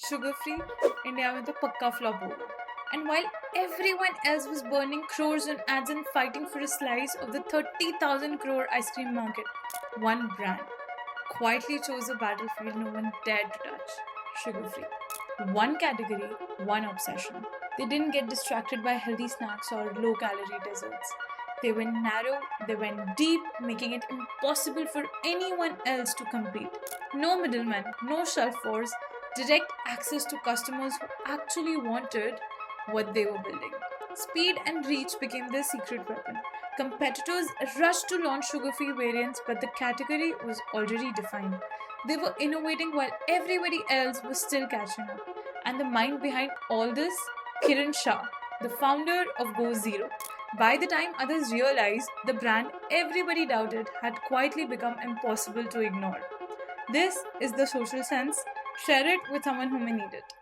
Sugar free, India में तो पक्का flop होगा. And while everyone else was burning crores on ads and fighting for a slice of the 30,000 crore ice cream market, one brand quietly chose a battlefield no one dared to touch: sugar free. One category, one obsession. They didn't get distracted by healthy snacks or low calorie desserts. They went narrow, they went deep, making it impossible for anyone else to compete. No middlemen, no shelf wars, direct access to customers who actually wanted what they were building. Speed and reach became their secret weapon. Competitors rushed to launch sugar free variants, but the category was already defined. They were innovating while everybody else was still catching up. And the mind behind all this? Kiran Shah, the founder of Go Zero. By the time others realized, the brand everybody doubted had quietly become impossible to ignore. This is the social sense. Share it with someone who may need it.